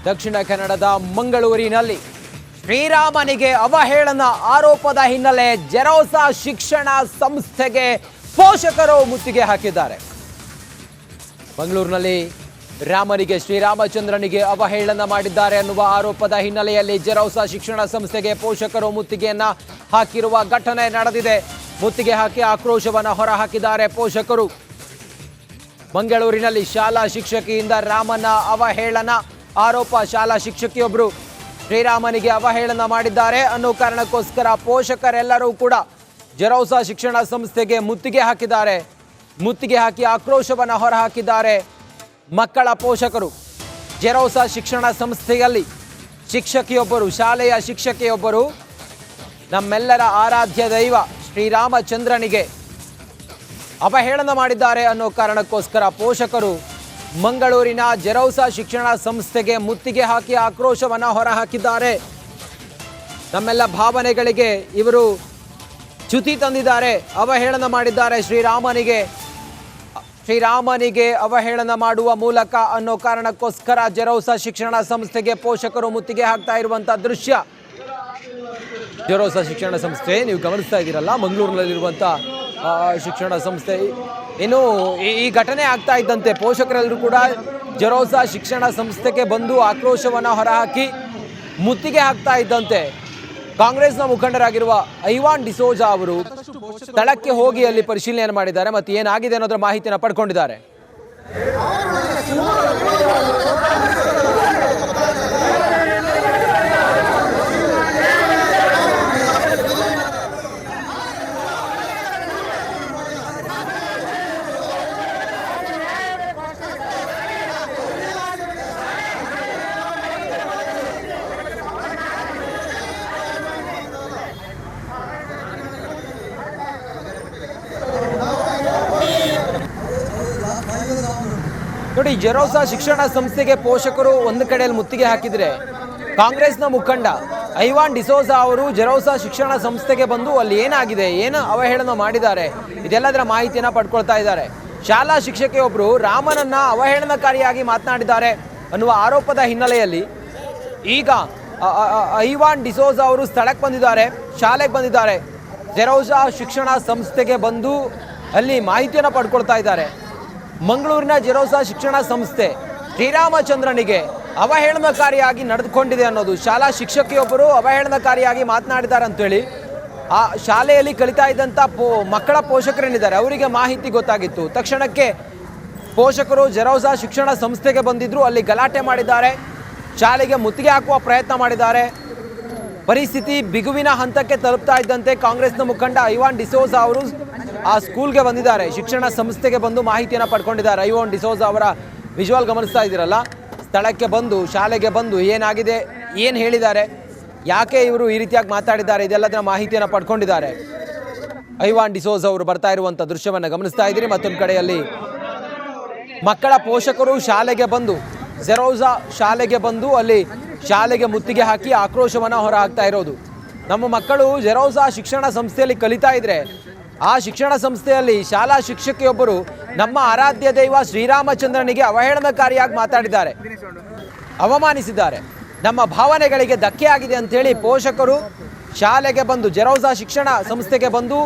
ದಕ್ಷಿಣ ಕನ್ನಡದ ಮಂಗಳೂರಿನಲ್ಲಿ ಶ್ರೀರಾಮನಿಗೆ ಅವಹೇಳನ ಆರೋಪದ ಹಿನ್ನೆಲೆ ಜೆರೋಸಾ ಶಿಕ್ಷಣ ಸಂಸ್ಥೆಗೆ ಪೋಷಕರು ಮುತ್ತಿಗೆ ಹಾಕಿದ್ದಾರೆ. ಮಂಗಳೂರಿನಲ್ಲಿ ರಾಮನಿಗೆ ಶ್ರೀರಾಮಚಂದ್ರನಿಗೆ ಅವಹೇಳನ ಮಾಡಿದ್ದಾರೆ ಅನ್ನುವ ಆರೋಪದ ಹಿನ್ನೆಲೆಯಲ್ಲಿ ಜೆರೋಸಾ ಶಿಕ್ಷಣ ಸಂಸ್ಥೆಗೆ ಪೋಷಕರು ಮುತ್ತಿಗೆಯನ್ನ ಹಾಕಿರುವ ಘಟನೆ ನಡೆದಿದೆ. ಮುತ್ತಿಗೆ ಹಾಕಿ ಆಕ್ರೋಶವನ್ನು ಹೊರಹಾಕಿದ್ದಾರೆ ಪೋಷಕರು. ಮಂಗಳೂರಿನಲ್ಲಿ ಶಾಲಾ ಶಿಕ್ಷಕಿಯಿಂದ ರಾಮನ ಅವಹೇಳನ ಆರೋಪ. ಶಾಲಾ ಶಿಕ್ಷಕಿಯೊಬ್ಬರು ಶ್ರೀರಾಮನಿಗೆ ಅವಹೇಳನ ಮಾಡಿದ್ದಾರೆ ಅನ್ನೋ ಕಾರಣಕ್ಕೋಸ್ಕರ ಪೋಷಕರೆಲ್ಲರೂ ಕೂಡ ಜೆರೋಸಾ ಶಿಕ್ಷಣ ಸಂಸ್ಥೆಗೆ ಮುತ್ತಿಗೆ ಹಾಕಿದ್ದಾರೆ. ಮುತ್ತಿಗೆ ಹಾಕಿ ಆಕ್ರೋಶವನ್ನು ಹೊರಹಾಕಿದ್ದಾರೆ ಮಕ್ಕಳ ಪೋಷಕರು. ಜೆರೋಸಾ ಶಿಕ್ಷಣ ಸಂಸ್ಥೆಯಲ್ಲಿ ಶಿಕ್ಷಕಿಯೊಬ್ಬರು, ಶಾಲೆಯ ಶಿಕ್ಷಕಿಯೊಬ್ಬರು ನಮ್ಮೆಲ್ಲರ ಆರಾಧ್ಯ ದೈವ ಶ್ರೀರಾಮಚಂದ್ರನಿಗೆ ಅವಹೇಳನ ಮಾಡಿದ್ದಾರೆ ಅನ್ನೋ ಕಾರಣಕ್ಕೋಸ್ಕರ ಪೋಷಕರು ಮಂಗಳೂರಿನ ಜೆರೋಸಾ ಶಿಕ್ಷಣ ಸಂಸ್ಥೆಗೆ ಮುತ್ತಿಗೆ ಹಾಕಿ ಆಕ್ರೋಶವನ್ನು ಹೊರಹಾಕಿದ್ದಾರೆ. ನಮ್ಮೆಲ್ಲ ಭಾವನೆಗಳಿಗೆ ಇವರು ಚ್ಯುತಿ ತಂದಿದ್ದಾರೆ, ಅವಹೇಳನ ಮಾಡಿದ್ದಾರೆ ಶ್ರೀರಾಮನಿಗೆ ಅವಹೇಳನ ಮಾಡುವ ಮೂಲಕ ಅನ್ನೋ ಕಾರಣಕ್ಕೋಸ್ಕರ ಜೆರೋಸಾ ಶಿಕ್ಷಣ ಸಂಸ್ಥೆಗೆ ಪೋಷಕರು ಮುತ್ತಿಗೆ ಹಾಕ್ತಾ ಇರುವಂಥ ದೃಶ್ಯ. ಜೆರೋಸಾ ಶಿಕ್ಷಣ ಸಂಸ್ಥೆ ನೀವು ಗಮನಿಸ್ತಾ ಇದ್ದೀರಲ್ಲ, ಮಂಗಳೂರಿನಲ್ಲಿರುವಂಥ ಶಿಕ್ಷಣ ಸಂಸ್ಥೆ. ಇನ್ನು ಈ ಘಟನೆ ಆಗ್ತಾ ಇದ್ದಂತೆ ಪೋಷಕರೆಲ್ಲರೂ ಕೂಡ ಜೆರೋಸಾ ಶಿಕ್ಷಣ ಸಂಸ್ಥೆಗೆ ಬಂದು ಆಕ್ರೋಶವನ್ನು ಹೊರಹಾಕಿ ಮುತ್ತಿಗೆ ಹಾಕ್ತಾ ಇದ್ದಂತೆ ಕಾಂಗ್ರೆಸ್ನ ಮುಖಂಡರಾಗಿರುವ ಐವಾನ್ ಡಿಸೋಜಾ ಅವರು ಸ್ಥಳಕ್ಕೆ ಹೋಗಿ ಅಲ್ಲಿ ಪರಿಶೀಲನೆ ಮಾಡಿದ್ದಾರೆ ಮತ್ತು ಏನಾಗಿದೆ ಅನ್ನೋದರ ಮಾಹಿತಿಯನ್ನು ಪಡ್ಕೊಂಡಿದ್ದಾರೆ. ನೋಡಿ, ಜೆರೋಸಾ ಶಿಕ್ಷಣ ಸಂಸ್ಥೆಗೆ ಪೋಷಕರು ಒಂದು ಕಡೆಯಲ್ಲಿ ಮುತ್ತಿಗೆ ಹಾಕಿದರೆ ಕಾಂಗ್ರೆಸ್ನ ಮುಖಂಡ ಐವಾನ್ ಡಿಸೋಜಾ ಅವರು ಜೆರೋಸಾ ಶಿಕ್ಷಣ ಸಂಸ್ಥೆಗೆ ಬಂದು ಅಲ್ಲಿ ಏನಾಗಿದೆ, ಏನು ಅವಹೇಳನ ಮಾಡಿದ್ದಾರೆ, ಇದೆಲ್ಲದರ ಮಾಹಿತಿಯನ್ನು ಪಡ್ಕೊಳ್ತಾ ಇದ್ದಾರೆ. ಶಾಲಾ ಶಿಕ್ಷಕಿಯೊಬ್ಬರು ರಾಮನನ್ನ ಅವಹೇಳನಕಾರಿಯಾಗಿ ಮಾತನಾಡಿದ್ದಾರೆ ಅನ್ನುವ ಆರೋಪದ ಹಿನ್ನೆಲೆಯಲ್ಲಿ ಈಗ ಐವಾನ್ ಡಿಸೋಜಾ ಅವರು ಸ್ಥಳಕ್ಕೆ ಬಂದಿದ್ದಾರೆ, ಶಾಲೆಗೆ ಬಂದಿದ್ದಾರೆ. ಜೆರೋಸಾ ಶಿಕ್ಷಣ ಸಂಸ್ಥೆಗೆ ಬಂದು ಅಲ್ಲಿ ಮಾಹಿತಿಯನ್ನು ಪಡ್ಕೊಳ್ತಾ ಇದ್ದಾರೆ. ಮಂಗಳೂರಿನ ಜೆರೋಸಾ ಶಿಕ್ಷಣ ಸಂಸ್ಥೆ ಶ್ರೀರಾಮಚಂದ್ರನಿಗೆ ಅವಹೇಳನಕಾರಿಯಾಗಿ ನಡೆದುಕೊಂಡಿದೆ ಅನ್ನೋದು, ಶಾಲಾ ಶಿಕ್ಷಕಿಯೊಬ್ಬರು ಅವಹೇಳನಕಾರಿಯಾಗಿ ಮಾತನಾಡಿದ್ದಾರೆ ಅಂತೇಳಿ ಆ ಶಾಲೆಯಲ್ಲಿ ಕಲಿತಾ ಇದ್ದಂಥ ಮಕ್ಕಳ ಪೋಷಕರೇನಿದ್ದಾರೆ ಅವರಿಗೆ ಮಾಹಿತಿ ಗೊತ್ತಾಗಿತ್ತು. ತಕ್ಷಣಕ್ಕೆ ಪೋಷಕರು ಜೆರೋಸಾ ಶಿಕ್ಷಣ ಸಂಸ್ಥೆಗೆ ಬಂದಿದ್ದರು, ಅಲ್ಲಿ ಗಲಾಟೆ ಮಾಡಿದ್ದಾರೆ, ಶಾಲೆಗೆ ಮುತ್ತಿಗೆ ಹಾಕುವ ಪ್ರಯತ್ನ ಮಾಡಿದ್ದಾರೆ. ಪರಿಸ್ಥಿತಿ ಬಿಗುವಿನ ಹಂತಕ್ಕೆ ತಲುಪ್ತಾ ಇದ್ದಂತೆ ಕಾಂಗ್ರೆಸ್ನ ಮುಖಂಡ ಐವಾನ್ ಡಿಸೋಜಾ ಅವರು ಆ ಸ್ಕೂಲ್ಗೆ ಬಂದಿದ್ದಾರೆ, ಶಿಕ್ಷಣ ಸಂಸ್ಥೆಗೆ ಬಂದು ಮಾಹಿತಿಯನ್ನು ಪಡ್ಕೊಂಡಿದ್ದಾರೆ. ಐವಾನ್ ಡಿಸೋಜಾ ಅವರ ವಿಜುವಲ್ ಗಮನಿಸ್ತಾ ಇದ್ದೀರಲ್ಲ, ಸ್ಥಳಕ್ಕೆ ಬಂದು ಶಾಲೆಗೆ ಬಂದು ಏನಾಗಿದೆ, ಏನು ಹೇಳಿದ್ದಾರೆ, ಯಾಕೆ ಇವರು ಈ ರೀತಿಯಾಗಿ ಮಾತಾಡಿದ್ದಾರೆ, ಇದೆಲ್ಲದರ ಮಾಹಿತಿಯನ್ನು ಪಡ್ಕೊಂಡಿದ್ದಾರೆ. ಐವಾನ್ ಡಿಸೋಜಾ ಅವರು ಬರ್ತಾ ಇರುವಂಥ ದೃಶ್ಯವನ್ನು ಗಮನಿಸ್ತಾ ಇದ್ದೀರಿ. ಮತ್ತೊಂದು ಕಡೆಯಲ್ಲಿ ಮಕ್ಕಳ ಪೋಷಕರು ಶಾಲೆಗೆ ಬಂದು ಜೆರೋಸಾ ಶಾಲೆಗೆ ಬಂದು ಅಲ್ಲಿ ಶಾಲೆಗೆ ಮುತ್ತಿಗೆ ಹಾಕಿ ಆಕ್ರೋಶವನ್ನು ಹೊರಹಾಕ್ತಾ ಇರೋದು. ನಮ್ಮ ಮಕ್ಕಳು ಜೆರೋಸಾ ಶಿಕ್ಷಣ ಸಂಸ್ಥೆಯಲ್ಲಿ ಕಲಿತಾ ಇದ್ರೆ ಆ ಶಿಕ್ಷಣ ಸಂಸ್ಥೆಯಲ್ಲಿ ಶಾಲಾ ಶಿಕ್ಷಕಿಯೊಬ್ಬರು ನಮ್ಮ ಆರಾಧ್ಯ ದೈವ ಶ್ರೀರಾಮಚಂದ್ರನಿಗೆ ಅವಹೇಳನಕಾರಿಯಾಗಿ ಮಾತಾಡಿದ್ದಾರೆ, ಅವಮಾನಿಸಿದ್ದಾರೆ, ನಮ್ಮ ಭಾವನೆಗಳಿಗೆ ಧಕ್ಕೆ ಆಗಿದೆ ಅಂತೇಳಿ ಪೋಷಕರು ಶಾಲೆಗೆ ಬಂದು ಜೆರೋಸಾ ಶಿಕ್ಷಣ ಸಂಸ್ಥೆಗೆ ಬಂದು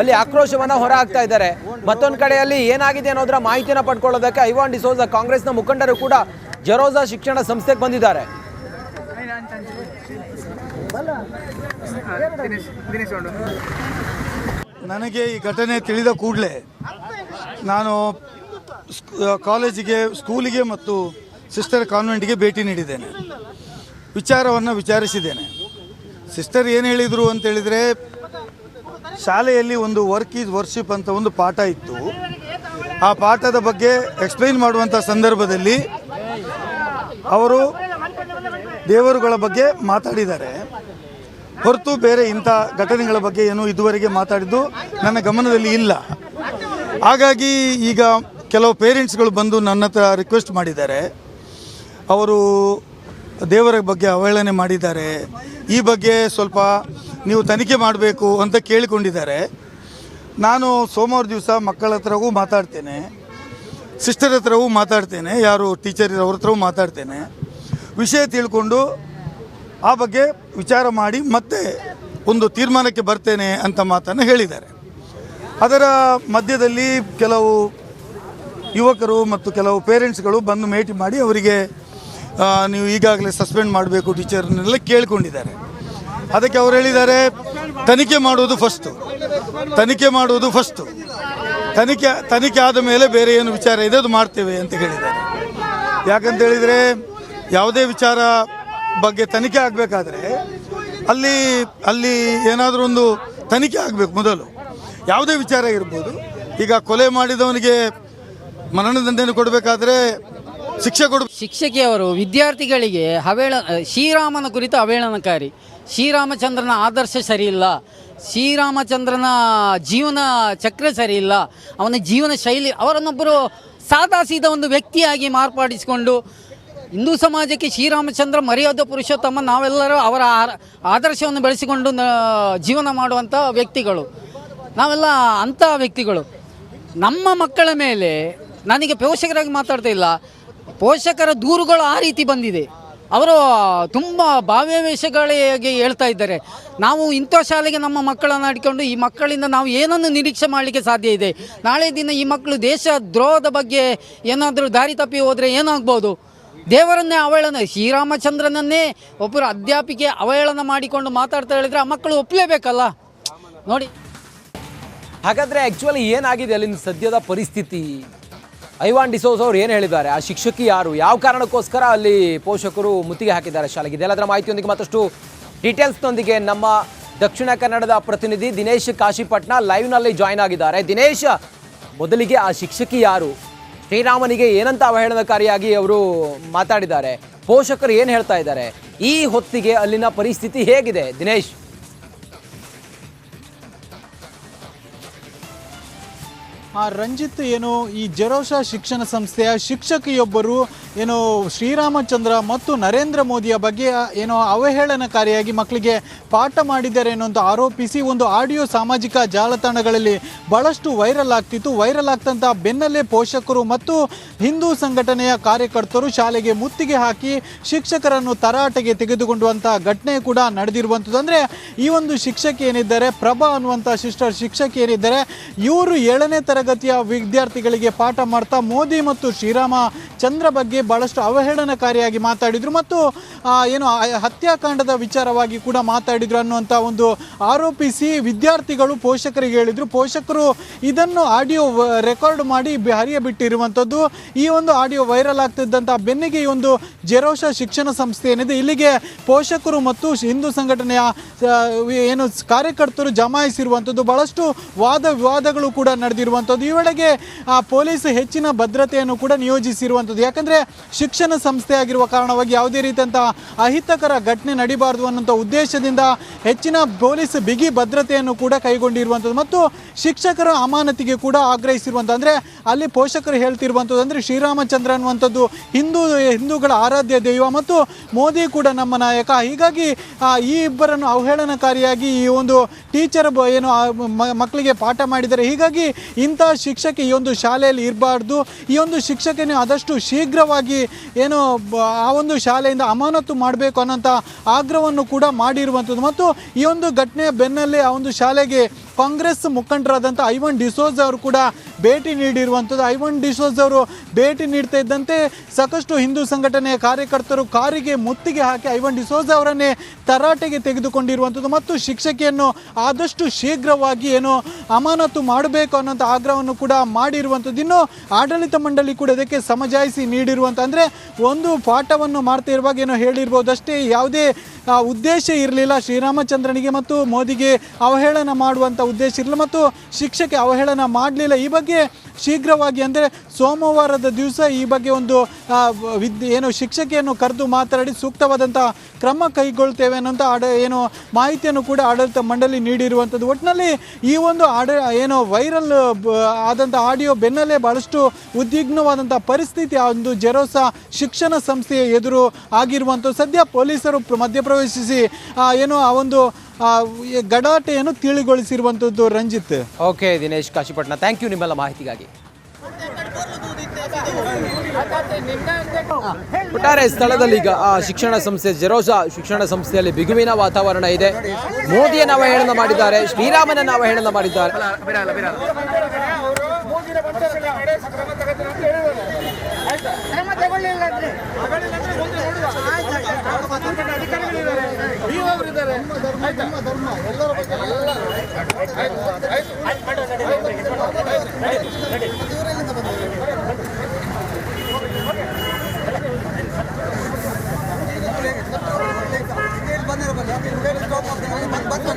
ಅಲ್ಲಿ ಆಕ್ರೋಶವನ್ನು ಹೊರಹಾಕ್ತಾ ಇದ್ದಾರೆ. ಮತ್ತೊಂದು ಕಡೆಯಲ್ಲಿ ಏನಾಗಿದೆ ಅನ್ನೋದರ ಮಾಹಿತಿಯನ್ನು ಪಡ್ಕೊಳ್ಳೋದಕ್ಕೆ ಐವಾನ್ ಡಿಸೋಜಾ ಕಾಂಗ್ರೆಸ್ನ ಮುಖಂಡರು ಕೂಡ ಜೆರೋಸಾ ಶಿಕ್ಷಣ ಸಂಸ್ಥೆಗೆ ಬಂದಿದ್ದಾರೆ. ನನಗೆ ಈ ಘಟನೆ ತಿಳಿದ ಕೂಡಲೇ ನಾನು ಕಾಲೇಜಿಗೆ, ಸ್ಕೂಲಿಗೆ ಮತ್ತು ಸಿಸ್ಟರ್ ಕಾನ್ವೆಂಟ್ಗೆ ಭೇಟಿ ನೀಡಿದ್ದೇನೆ. ವಿಚಾರವನ್ನು ವಿಚಾರಿಸಿದ್ದೇನೆ. ಸಿಸ್ಟರ್ ಏನು ಹೇಳಿದರು ಅಂತೇಳಿದರೆ, ಶಾಲೆಯಲ್ಲಿ ಒಂದು ವರ್ಕ್ ಈಸ್ ವರ್ಷಿಪ್ ಅಂತ ಒಂದು ಪಾಠ ಇತ್ತು. ಆ ಪಾಠದ ಬಗ್ಗೆ ಎಕ್ಸ್ಪ್ಲೈನ್ ಮಾಡುವಂಥ ಸಂದರ್ಭದಲ್ಲಿ ಅವರು ದೇವರುಗಳ ಬಗ್ಗೆ ಮಾತಾಡಿದ್ದಾರೆ ಹೊರತು ಬೇರೆ ಇಂಥ ಘಟನೆಗಳ ಬಗ್ಗೆ ಏನು ಇದುವರೆಗೆ ಮಾತಾಡಿದ್ದು ನನ್ನ ಗಮನದಲ್ಲಿ ಇಲ್ಲ. ಹಾಗಾಗಿ ಈಗ ಕೆಲವು ಪೇರೆಂಟ್ಸ್ಗಳು ಬಂದು ನನ್ನ ಹತ್ರ ರಿಕ್ವೆಸ್ಟ್ ಮಾಡಿದ್ದಾರೆ, ಅವರು ದೇವರ ಬಗ್ಗೆ ಅವಹೇಳನೆ ಮಾಡಿದ್ದಾರೆ, ಈ ಬಗ್ಗೆ ಸ್ವಲ್ಪ ನೀವು ತನಿಖೆ ಮಾಡಬೇಕು ಅಂತ ಕೇಳಿಕೊಂಡಿದ್ದಾರೆ. ನಾನು ಸೋಮವಾರ ದಿವಸ ಮಕ್ಕಳ ಹತ್ರವೂ ಮಾತಾಡ್ತೇನೆ, ಸಿಸ್ಟರ್ ಹತ್ರವೂ ಮಾತಾಡ್ತೇನೆ, ಯಾರು ಟೀಚರ್ ಅವ್ರ ಹತ್ರವೂ ಮಾತಾಡ್ತೇನೆ. ವಿಷಯ ತಿಳ್ಕೊಂಡು ಆ ಬಗ್ಗೆ ವಿಚಾರ ಮಾಡಿ ಮತ್ತೆ ಒಂದು ತೀರ್ಮಾನಕ್ಕೆ ಬರ್ತೇನೆ ಅಂತ ಮಾತನ್ನು ಹೇಳಿದ್ದಾರೆ. ಅದರ ಮಧ್ಯದಲ್ಲಿ ಕೆಲವು ಯುವಕರು ಮತ್ತು ಕೆಲವು ಪೇರೆಂಟ್ಸ್ಗಳು ಬಂದು ಭೇಟಿ ಮಾಡಿ ಅವರಿಗೆ ನೀವು ಈಗಾಗಲೇ ಸಸ್ಪೆಂಡ್ ಮಾಡಬೇಕು ಟೀಚರ್ನೆಲ್ಲ ಕೇಳ್ಕೊಂಡಿದ್ದಾರೆ. ಅದಕ್ಕೆ ಅವರು ಹೇಳಿದ್ದಾರೆ ತನಿಖೆ ಮಾಡುವುದು ಫಸ್ಟು, ತನಿಖೆ ಆದ ಮೇಲೆ ಬೇರೆ ಏನು ವಿಚಾರ ಇದೆ ಅದು ಮಾಡ್ತೇವೆ ಅಂತ ಹೇಳಿದ್ದಾರೆ. ಯಾಕಂತ ಹೇಳಿದರೆ ಯಾವುದೇ ವಿಚಾರ ಬಗ್ಗೆ ತನಿಖೆ ಆಗಬೇಕಾದ್ರೆ ಅಲ್ಲಿ ಏನಾದರೂ ಒಂದು ತನಿಖೆ ಆಗಬೇಕು ಮೊದಲು. ಯಾವುದೇ ವಿಚಾರ ಇರ್ಬೋದು. ಈಗ ಕೊಲೆ ಮಾಡಿದವನಿಗೆ ಮರಣದಂಡನೆ ಕೊಡಬೇಕಾದ್ರೆ ಶಿಕ್ಷೆ ಶಿಕ್ಷಕಿಯವರು ವಿದ್ಯಾರ್ಥಿಗಳಿಗೆ ಶ್ರೀರಾಮನ ಕುರಿತು ಅವಹೇಳನಕಾರಿ, ಶ್ರೀರಾಮಚಂದ್ರನ ಆದರ್ಶ ಸರಿಯಿಲ್ಲ, ಶ್ರೀರಾಮಚಂದ್ರನ ಜೀವನ ಚಕ್ರ ಸರಿಯಿಲ್ಲ, ಅವನ ಜೀವನ ಶೈಲಿ, ಅವರನ್ನೊಬ್ಬರು ಸಾದಾಸೀದ ಒಂದು ವ್ಯಕ್ತಿಯಾಗಿ ಮಾರ್ಪಡಿಸಿಕೊಂಡು ಹಿಂದೂ ಸಮಾಜಕ್ಕೆ ಶ್ರೀರಾಮಚಂದ್ರ ಮರ್ಯಾದ ಪುರುಷೋತ್ತಮ, ನಾವೆಲ್ಲರೂ ಅವರ ಆದರ್ಶವನ್ನು ಬೆಳೆಸಿಕೊಂಡು ಜೀವನ ಮಾಡುವಂಥ ವ್ಯಕ್ತಿಗಳು, ನಾವೆಲ್ಲ ಅಂಥ ವ್ಯಕ್ತಿಗಳು. ನಮ್ಮ ಮಕ್ಕಳ ಮೇಲೆ ನನಗೆ ಪೋಷಕರಾಗಿ ಮಾತಾಡ್ತಾ ಇಲ್ಲ, ಪೋಷಕರ ದೂರುಗಳು ಆ ರೀತಿ ಬಂದಿದೆ. ಅವರು ತುಂಬ ಭಾವ್ಯಾವೇಶಗಳಿಗೆ ಹೇಳ್ತಾ ಇದ್ದಾರೆ. ನಾವು ಇಂಥ ಶಾಲೆಗೆ ನಮ್ಮ ಮಕ್ಕಳನ್ನು ಅಡ್ಕೊಂಡು ಈ ಮಕ್ಕಳಿಂದ ನಾವು ಏನನ್ನು ನಿರೀಕ್ಷೆ ಮಾಡಲಿಕ್ಕೆ ಸಾಧ್ಯ ಇದೆ? ನಾಳೆ ದಿನ ಈ ಮಕ್ಕಳು ದೇಶ ದ್ರೋಹದ ಬಗ್ಗೆ ಏನಾದರೂ ದಾರಿ ತಪ್ಪಿ ಹೋದರೆ ಏನಾಗ್ಬೋದು? ದೇವರನ್ನೇ ಅವಹೇಳನ, ಶ್ರೀರಾಮಚಂದ್ರನನ್ನೇ ಒಬ್ಬರು ಅಧ್ಯಾಪಿಕೆ ಅವಹೇಳನ ಮಾಡಿಕೊಂಡು ಮಾತಾಡ್ತಾ ಹೇಳಿದರೆ ಆ ಮಕ್ಕಳು ಒಪ್ಪಲೇಬೇಕಲ್ಲ. ನೋಡಿ, ಹಾಗಾದರೆ ಆ್ಯಕ್ಚುಲಿ ಏನಾಗಿದೆ ಅಲ್ಲಿನ ಸದ್ಯದ ಪರಿಸ್ಥಿತಿ? ಐವಾನ್ ಡಿಸೋಜ ಅವರು ಏನು ಹೇಳಿದ್ದಾರೆ? ಆ ಶಿಕ್ಷಕಿ ಯಾರು, ಯಾವ ಕಾರಣಕ್ಕೋಸ್ಕರ ಅಲ್ಲಿ ಪೋಷಕರು ಮುತ್ತಿಗೆ ಹಾಕಿದ್ದಾರೆ ಶಾಲೆಗೆ? ಇದೆಲ್ಲದರ ಮಾಹಿತಿಯೊಂದಿಗೆ ಮತ್ತಷ್ಟು ಡೀಟೇಲ್ಸ್ನೊಂದಿಗೆ ನಮ್ಮ ದಕ್ಷಿಣ ಕನ್ನಡದ ಪ್ರತಿನಿಧಿ ದಿನೇಶ್ ಕಾಶಿಪಟ್ನ ಲೈವ್ನಲ್ಲಿ ಜಾಯ್ನ್ ಆಗಿದ್ದಾರೆ. ದಿನೇಶ್, ಮೊದಲಿಗೆ ಆ ಶಿಕ್ಷಕಿ ಯಾರು? ಶ್ರೀರಾಮನಿಗೆ ಏನಂತ ಅವಹೇಳನಕಾರಿಯಾಗಿ ಅವರು ಮಾತಾಡಿದ್ದಾರೆ? ಪೋಷಕರು ಏನು ಹೇಳ್ತಾ ಇದ್ದಾರೆ? ಈ ಹೊತ್ತಿಗೆ ಅಲ್ಲಿನ ಪರಿಸ್ಥಿತಿ ಹೇಗಿದೆ ದಿನೇಶ್? ರಂಜಿತ್, ಏನು ಈ ಜೆರೋಸಾ ಶಿಕ್ಷಣ ಸಂಸ್ಥೆಯ ಶಿಕ್ಷಕಿಯೊಬ್ಬರು ಏನು ಶ್ರೀರಾಮಚಂದ್ರ ಮತ್ತು ನರೇಂದ್ರ ಮೋದಿಯ ಬಗ್ಗೆ ಏನೋ ಅವಹೇಳನಕಾರಿಯಾಗಿ ಮಕ್ಕಳಿಗೆ ಪಾಠ ಮಾಡಿದ್ದಾರೆ ಅನ್ನೋಂಥ ಆರೋಪಿಸಿ ಒಂದು ಆಡಿಯೋ ಸಾಮಾಜಿಕ ಜಾಲತಾಣಗಳಲ್ಲಿ ಭಾಳಷ್ಟು ವೈರಲ್ ಆಗ್ತಿತ್ತು. ವೈರಲ್ ಆಗ್ತಂಥ ಬೆನ್ನಲ್ಲೇ ಪೋಷಕರು ಮತ್ತು ಹಿಂದೂ ಸಂಘಟನೆಯ ಕಾರ್ಯಕರ್ತರು ಶಾಲೆಗೆ ಮುತ್ತಿಗೆ ಹಾಕಿ ಶಿಕ್ಷಕರನ್ನು ತರಾಟೆಗೆ ತೆಗೆದುಕೊಂಡುವಂಥ ಘಟನೆ ಕೂಡ ನಡೆದಿರುವಂಥದ್ದು. ಅಂದರೆ ಈ ಒಂದು ಶಿಕ್ಷಕಿ ಏನಿದ್ದಾರೆ, ಪ್ರಭಾ ಅನ್ನುವಂಥ ಶಿಕ್ಷಕಿ ಏನಿದ್ದಾರೆ, ಇವರು 7ನೇ ತರಗತಿಯ ವಿದ್ಯಾರ್ಥಿಗಳಿಗೆ ಪಾಠ ಮಾಡ್ತಾ ಮೋದಿ ಮತ್ತು ಶ್ರೀರಾಮಚಂದ್ರ ಬಗ್ಗೆ ಬಹಳಷ್ಟು ಅವಹೇಳನಕಾರಿಯಾಗಿ ಮಾತಾಡಿದರು ಮತ್ತು ಏನು ಹತ್ಯಾಕಾಂಡದ ವಿಚಾರವಾಗಿ ಕೂಡ ಮಾತಾಡಿದರು ಅನ್ನುವಂಥ ಒಂದು ಆರೋಪಿಸಿ ವಿದ್ಯಾರ್ಥಿಗಳು ಪೋಷಕರಿಗೆ ಹೇಳಿದರು. ಪೋಷಕರು ಇದನ್ನು ಆಡಿಯೋ ರೆಕಾರ್ಡ್ ಮಾಡಿ ಹರಿಯಬಿಟ್ಟಿರುವಂಥದ್ದು. ಈ ಒಂದು ಆಡಿಯೋ ವೈರಲ್ ಆಗ್ತಿದ್ದಂಥ ಬೆನ್ನಿಗೆ ಈ ಒಂದು ಜೆರೋಸಾ ಶಿಕ್ಷಣ ಸಂಸ್ಥೆ ಏನಿದೆ ಇಲ್ಲಿಗೆ ಪೋಷಕರು ಮತ್ತು ಹಿಂದೂ ಸಂಘಟನೆಯ ಏನು ಕಾರ್ಯಕರ್ತರು ಜಮಾಯಿಸಿರುವಂಥದ್ದು. ಬಹಳಷ್ಟು ವಾದ ವಿವಾದಗಳು ಕೂಡ ನಡೆದಿರುವಂಥದ್ದು. ಈ ವೇಳೆಗೆ ಪೊಲೀಸ್ ಹೆಚ್ಚಿನ ಭದ್ರತೆಯನ್ನು ಕೂಡ ನಿಯೋಜಿಸಿರುವಂಥದ್ದು. ಯಾಕಂದರೆ ಶಿಕ್ಷಣ ಸಂಸ್ಥೆ ಆಗಿರುವ ಕಾರಣವಾಗಿ ಯಾವುದೇ ರೀತಿಯಂಥ ಅಹಿತಕರ ಘಟನೆ ನಡೀಬಾರ್ದು ಅನ್ನೋಂಥ ಉದ್ದೇಶದಿಂದ ಹೆಚ್ಚಿನ ಪೊಲೀಸ್ ಬಿಗಿ ಭದ್ರತೆಯನ್ನು ಕೂಡ ಕೈಗೊಂಡಿರುವಂಥದ್ದು ಮತ್ತು ಶಿಕ್ಷಕರ ಅಮಾನತಿಗೆ ಕೂಡ ಆಗ್ರಹಿಸಿರುವಂಥ, ಅಂದರೆ ಅಲ್ಲಿ ಪೋಷಕರು ಹೇಳ್ತಿರುವಂಥದ್ದು ಅಂದರೆ ಶ್ರೀರಾಮಚಂದ್ರ ಅನ್ನುವಂಥದ್ದು ಹಿಂದೂಗಳ ಆರಾಧ್ಯ ದೈವ ಮತ್ತು ಮೋದಿ ಕೂಡ ನಮ್ಮ ನಾಯಕ. ಹೀಗಾಗಿ ಈ ಇಬ್ಬರನ್ನು ಅವಹೇಳನಕಾರಿಯಾಗಿ ಈ ಒಂದು ಟೀಚರ್ ಏನು ಮಕ್ಕಳಿಗೆ ಪಾಠ ಮಾಡಿದ್ದಾರೆ. ಹೀಗಾಗಿ ಇಂಥ ಶಿಕ್ಷಕಿ ಈ ಒಂದು ಶಾಲೆಯಲ್ಲಿ ಇರಬಾರ್ದು, ಈ ಒಂದು ಶಿಕ್ಷಕನೇ ಆದಷ್ಟು ಶೀಘ್ರವಾಗಿ ಏನು ಆ ಒಂದು ಶಾಲೆಯಿಂದ ಅಮಾನತು ಮಾಡಬೇಕು ಅನ್ನೋಂಥ ಆಗ್ರಹವನ್ನು ಕೂಡ ಮಾಡಿರುವಂಥದ್ದು. ಮತ್ತು ಈ ಒಂದು ಘಟನೆಯ ಬೆನ್ನಲ್ಲೇ ಆ ಒಂದು ಶಾಲೆಗೆ ಕಾಂಗ್ರೆಸ್ ಮುಖಂಡರಾದಂಥ ಐವಾನ್ ಡಿಸೋಜ ಅವರು ಕೂಡ ಭೇಟಿ ನೀಡಿರುವಂಥದ್ದು. ಐವಾನ್ ಡಿಸೋಜ ಅವರು ಭೇಟಿ ನೀಡ್ತಾ ಇದ್ದಂತೆ ಸಾಕಷ್ಟು ಹಿಂದೂ ಸಂಘಟನೆಯ ಕಾರ್ಯಕರ್ತರು ಕಾರಿಗೆ ಮುತ್ತಿಗೆ ಹಾಕಿ ಐವಾನ್ ಡಿಸೋಜ ಅವರನ್ನೇ ತರಾಟೆಗೆ ತೆಗೆದುಕೊಂಡಿರುವಂಥದ್ದು ಮತ್ತು ಶಿಕ್ಷಕಿಯನ್ನು ಆದಷ್ಟು ಶೀಘ್ರವಾಗಿ ಏನು ಅಮಾನತು ಮಾಡಬೇಕು ಅನ್ನೋಂಥ ಆಗ್ರಹವನ್ನು ಕೂಡ ಮಾಡಿರುವಂಥದ್ದು. ಇನ್ನು ಆಡಳಿತ ಮಂಡಳಿ ಕೂಡ ಇದಕ್ಕೆ ಸಮಜಾಯಿಸಿ ನೀಡಿರುವಂಥ, ಅಂದರೆ ಒಂದು ಪಾಠವನ್ನು ಮಾಡ್ತಾ ಇರುವಾಗ ಏನೋ ಹೇಳಿರ್ಬೋದಷ್ಟೇ, ಯಾವುದೇ ಉದ್ದೇಶ ಇರಲಿಲ್ಲ ಶ್ರೀರಾಮಚಂದ್ರನಿಗೆ ಮತ್ತು ಮೋದಿಗೆ ಅವಹೇಳನ ಮಾಡುವಂಥ ಉದ್ದೇಶ ಇರಲಿಲ್ಲ ಮತ್ತು ಶಿಕ್ಷಕಿ ಅವಹೇಳನ ಮಾಡಲಿಲ್ಲ. ಈ ಬಗ್ಗೆ ಶೀಘ್ರವಾಗಿ ಅಂದರೆ ಸೋಮವಾರದ ದಿವಸ ಈ ಬಗ್ಗೆ ಒಂದು ಏನು ಶಿಕ್ಷಕಿಯನ್ನು ಕರೆದು ಮಾತನಾಡಿ ಸೂಕ್ತವಾದಂಥ ಕ್ರಮ ಕೈಗೊಳ್ತೇವೆ ಅನ್ನೋಂಥ ಏನು ಮಾಹಿತಿಯನ್ನು ಕೂಡ ಆಡಳಿತ ಮಂಡಳಿ ನೀಡಿರುವಂಥದ್ದು. ಒಟ್ಟಿನಲ್ಲಿ ಈ ಒಂದು ಏನು ವೈರಲ್ ಆದಂಥ ಆಡಿಯೋ ಬೆನ್ನಲ್ಲೇ ಭಾಳಷ್ಟು ಉದ್ವಿಗ್ನವಾದಂಥ ಪರಿಸ್ಥಿತಿ ಆ ಒಂದು ಜೆರೋಸಾ ಶಿಕ್ಷಣ ಸಂಸ್ಥೆಯ ಎದುರು ಆಗಿರುವಂಥದ್ದು. ಸದ್ಯ ಪೊಲೀಸರು ಮಧ್ಯಪ್ರವೇಶಿಸಿ ಏನು ಆ ಒಂದು ಗಲಾಟೆಯನ್ನು ತಿಳಿಗೊಳಿಸಿರುವಂಥದ್ದು. Ranjit. Okay Dinesh Kashipatna, thank you ನಿಮ್ಮೆಲ್ಲ ಮಾಹಿತಿಗಾಗಿ. ಒಟ್ಟಾರೆ ಸ್ಥಳದಲ್ಲಿ ಈಗ ಆ ಶಿಕ್ಷಣ ಸಂಸ್ಥೆ ಜೆರೋಸಾ ಶಿಕ್ಷಣ ಸಂಸ್ಥೆಯಲ್ಲಿ ಬಿಗುವಿನ ವಾತಾವರಣ ಇದೆ. ಮೋದಿಯನ್ನ ಅವಹೇಳನ ಮಾಡಿದ್ದಾರೆ, ಶ್ರೀರಾಮನನ್ನ ಅವಹೇಳನ ಮಾಡಿದ್ದಾರೆ. ಬಂದ